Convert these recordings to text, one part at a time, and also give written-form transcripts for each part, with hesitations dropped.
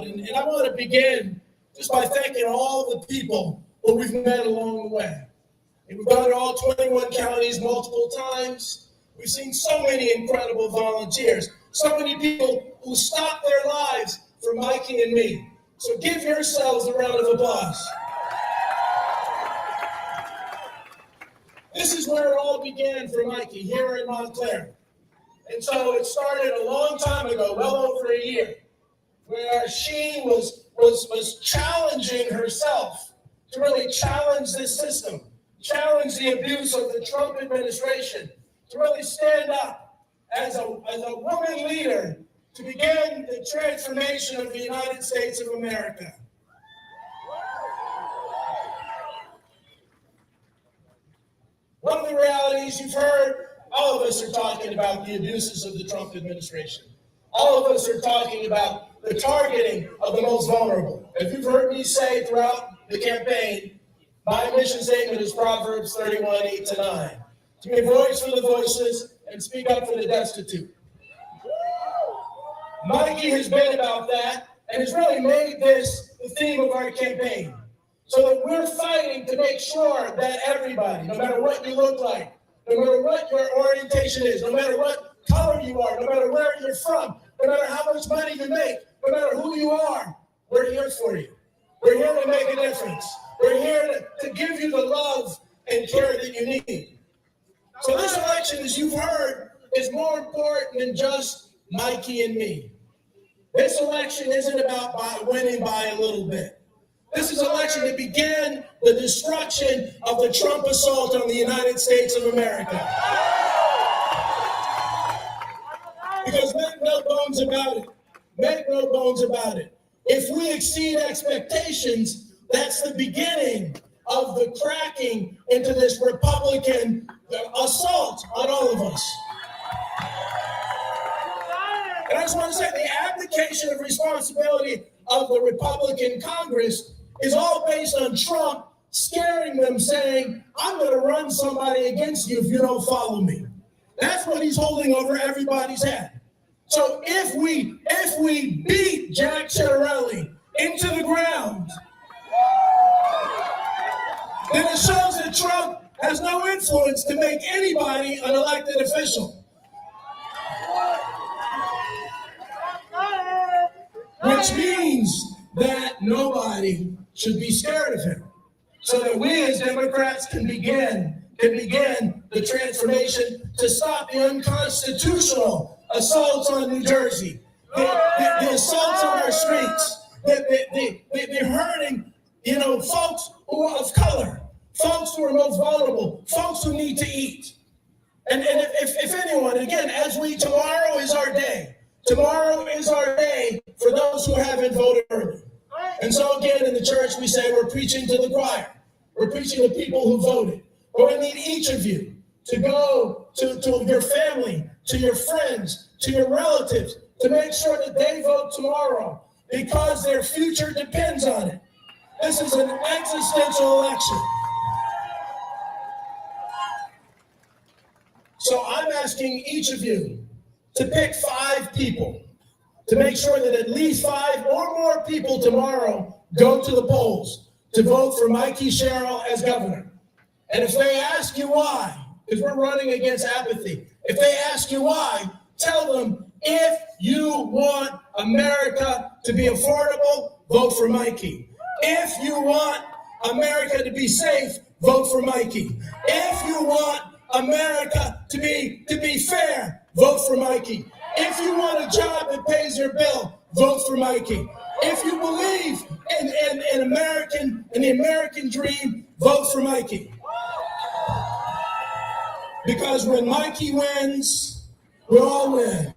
And I want to begin just by thanking all the people who we've met along the way. And we've done it all 21 counties multiple times. We've seen so many incredible volunteers, so many people who stopped their lives for Mikie and me. So give yourselves a round of applause. This is where it all began for Mikie, here in Montclair. And so it started a long time ago, well over a year, where she was challenging herself to really challenge this system, challenge the abuse of the Trump administration, to really stand up as a woman leader to begin the transformation of the United States of America. One of the realities you've heard, all of us are talking about the abuses of the Trump administration. All of us are talking about the targeting of the most vulnerable. If you've heard me say throughout the campaign, my mission statement is Proverbs 31, 8-9. To be a voice for the voiceless and speak up for the destitute. Mikie has been about that and has really made this the theme of our campaign. So that we're fighting to make sure that everybody, no matter what you look like, no matter what your orientation is, no matter what color you are, no matter where you're from, no matter how much money you make, no matter who you are, we're here for you. We're here to make a difference. We're here to give you the love and care that you need. So this election, as you've heard, is more important than just Mikie and me. This election isn't about winning by a little bit. This is an election that began the destruction of the Trump assault on the United States of America. Because make no bones about it. Make no bones about it. If we exceed expectations, that's the beginning of the cracking into this Republican assault on all of us. And I just want to say the abdication of responsibility of the Republican Congress is all based on Trump scaring them, saying, I'm going to run somebody against you if you don't follow me. That's what he's holding over everybody's head. So if we beat Jack Ciattarelli into the ground, then it shows that Trump has no influence to make anybody an elected official. Which means that nobody should be scared of him. So that we as Democrats can begin the transformation to stop the unconstitutional assaults on New Jersey, the assaults on our streets, the hurting, folks who are of color, folks who are most vulnerable, folks who need to eat. And if anyone, again, tomorrow is our day. Tomorrow is our day for those who haven't voted early. And so again, in the church, we say we're preaching to the choir. We're preaching to people who voted. But we need each of you to go to your family, to your friends, to your relatives, to make sure that they vote tomorrow because their future depends on it. This is an existential election. So I'm asking each of you to pick 5 people, to make sure that at least 5 or more people tomorrow go to the polls to vote for Mikie Sherrill as governor. And if they ask you why, because we're running against apathy, if they ask you why, tell them, if you want America to be affordable, vote for Mikie. If you want America to be safe, vote for Mikie. If you want America to be fair, vote for Mikie. If you want a job that pays your bill, vote for Mikie. If you believe in the American dream, vote for Mikie. Because when Mikie wins, we all win.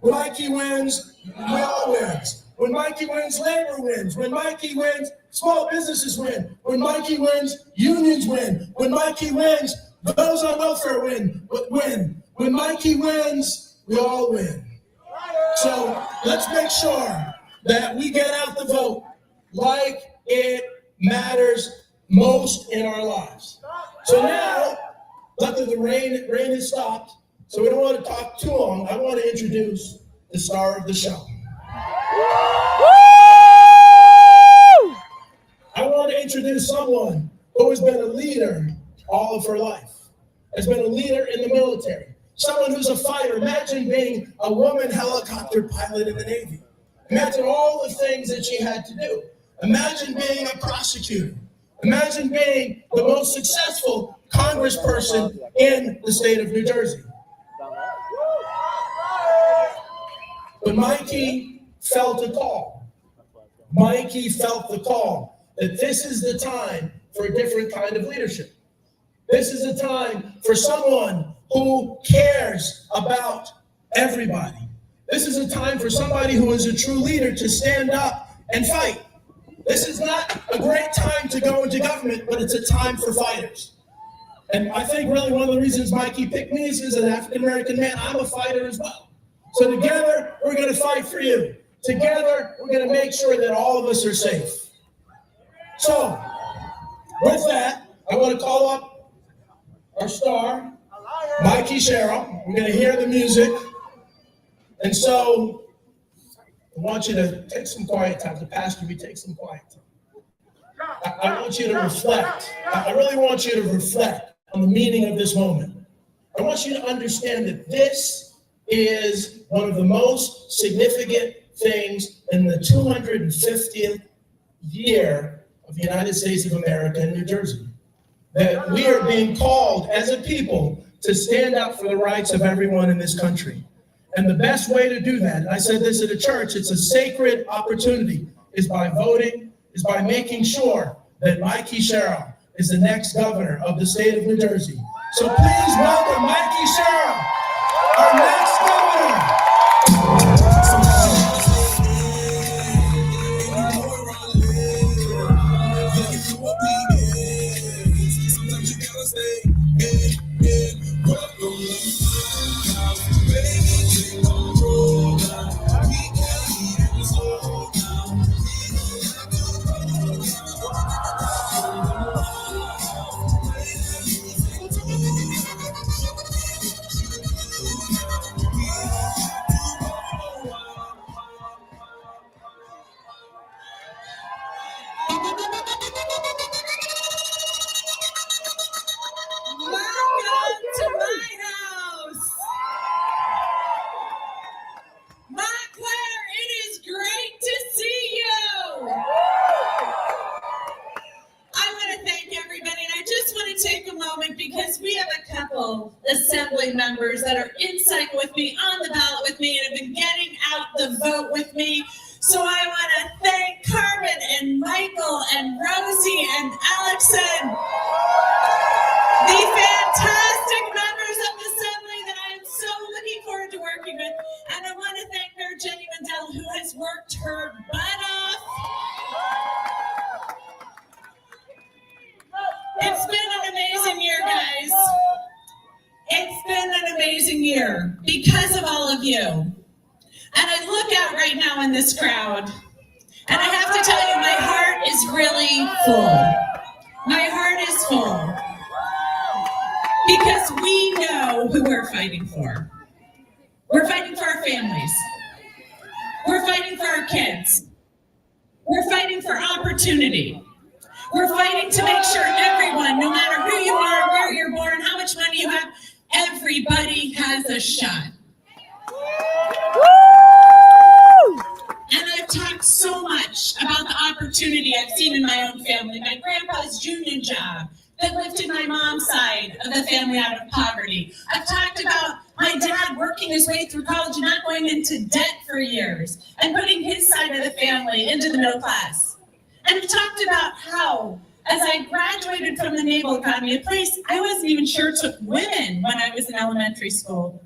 When Mikie wins, we all win. When Mikie wins, labor wins. When Mikie wins, small businesses win. When Mikie wins, unions win. When Mikie wins, those on welfare win. When Mikie wins, we all win. So let's make sure that we get out the vote like it matters most in our lives. So now, luckily the rain has stopped, so we don't want to talk too long. I want to introduce the star of the show. introduce someone who has been a leader all of her life, has been a leader in the military, someone who's a fighter. Imagine being a woman helicopter pilot in the Navy. Imagine all the things that she had to do. Imagine being a prosecutor. Imagine being the most successful congressperson in the state of New Jersey. But Mikie felt a call. Mikie felt the call that this is the time for a different kind of leadership. This is a time for someone who cares about everybody. This is a time for somebody who is a true leader to stand up and fight. This is not a great time to go into government, but it's a time for fighters. And I think really one of the reasons Mikie picked me is as an African-American man, I'm a fighter as well. So together, we're going to fight for you. Together, we're going to make sure that all of us are safe. So, with that, I want to call up our star, Mikie Sherrill. We're going to hear the music. And so, I want you to take some quiet time. The pastor, we take some quiet time. I want you to reflect. I really want you to reflect on the meaning of this moment. I want you to understand that this is one of the most significant things in the 250th year of the United States of America and New Jersey. That we are being called as a people to stand up for the rights of everyone in this country. And the best way to do that, and I said this at a church, it's a sacred opportunity, is by voting, is by making sure that Mikie Sherrill is the next governor of the state of New Jersey. So please welcome Mikie Sherrill, our next governor. Assembly members that are in cycle with me, on the ballot with me, and have been getting out the vote with me. So I want to thank Carmen and Michael and Rosie and Alexon, the fantastic members of the Assembly that I am so looking forward to working with. And I want to thank Mayor Jenny Mandel, who has worked her butt off. It's been an amazing year, guys. It's been an amazing year because of all of you. And I look out right now in this crowd, and I have to tell you, my heart is really full. My heart is full. Because we know who we're fighting for. We're fighting for our families. We're fighting for our kids. We're fighting for opportunity. We're fighting to make sure everyone, no matter who you are, where you're born, how much money you have, everybody has a shot. And I've talked so much about the opportunity I've seen in my own family. My grandpa's union job that lifted my mom's side of the family out of poverty. I've talked about my dad working his way through college and not going into debt for years and putting his side of the family into the middle class. And I've talked about how, as I graduated from the naval academy, a place I wasn't even sure took women when I was in elementary school,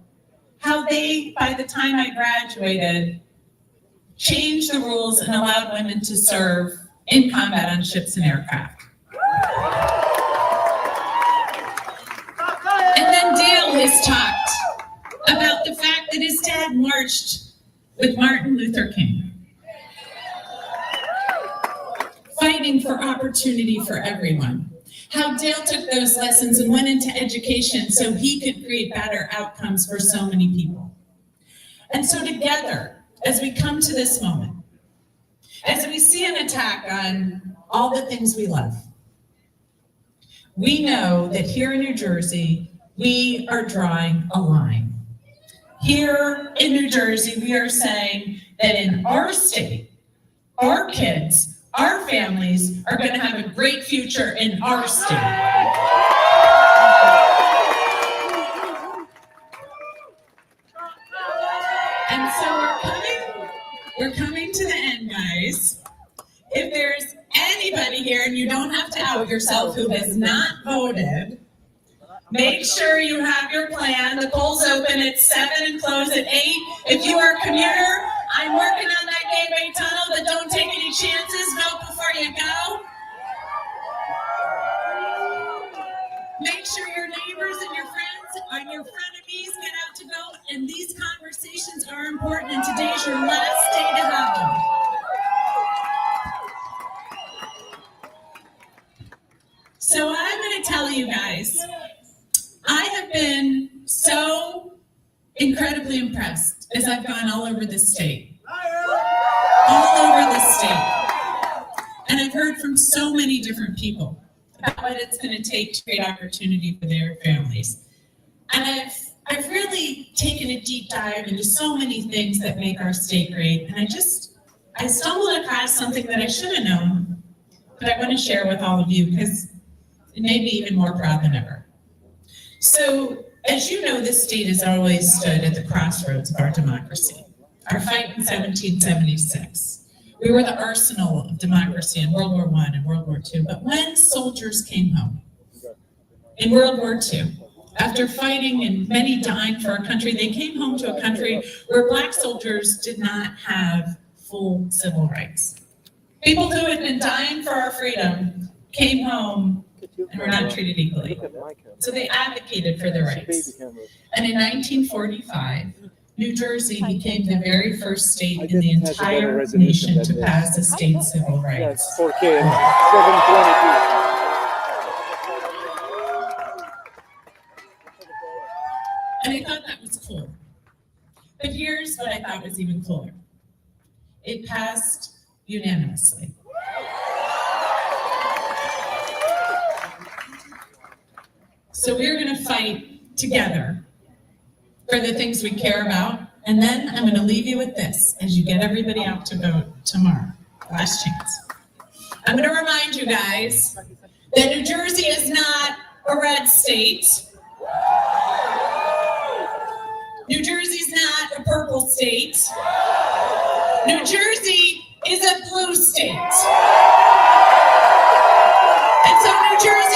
how they, by the time I graduated, changed the rules and allowed women to serve in combat on ships and aircraft. And then Dale has talked about the fact that his dad marched with Martin Luther King, fighting for opportunity for everyone. How Dale took those lessons and went into education so he could create better outcomes for so many people. And so together, as we come to this moment, as we see an attack on all the things we love. We know that here in New Jersey, we are drawing a line. Here in New Jersey, we are saying that in our state, our kids, our families are going to have a great future in our state. And so we're coming to the end, guys. If there's anybody here, and you don't have to out yourself, who has not voted, make sure you have your plan. The polls open at 7 and close at 8. If you are a commuter, I'm working on that gateway tunnel, but don't take any chances. Vote before you go. Make sure your neighbors and your friends and your frenemies get out to vote. And these conversations are important, and today's your last day to have them. So I'm going to tell you guys, I have been so incredibly impressed as I've gone all over the state. All over the state. And I've heard from so many different people about what it's going to take to create opportunity for their families. And I've really taken a deep dive into so many things that make our state great. And I stumbled across something that I should have known, but I want to share with all of you because it made me even more proud than ever. So, as you know, this state has always stood at the crossroads of our democracy. Our fight in 1776. We were the arsenal of democracy in World War I and World War II. But when soldiers came home in World War II, after fighting and many dying for our country, they came home to a country where Black soldiers did not have full civil rights. People who had been dying for our freedom came home and were not treated equally. So they advocated for their rights. And in 1945, New Jersey became the very first state in the entire nation to pass a state civil rights. Yes, 4K and 720p. And I thought that was cool. But here's what I thought was even cooler. It passed unanimously. So we're going to fight together for the things we care about. And then I'm going to leave you with this as you get everybody out to vote tomorrow. Last chance. I'm going to remind you guys that New Jersey is not a red state. New Jersey's not a purple state. New Jersey is a blue state. And so New Jersey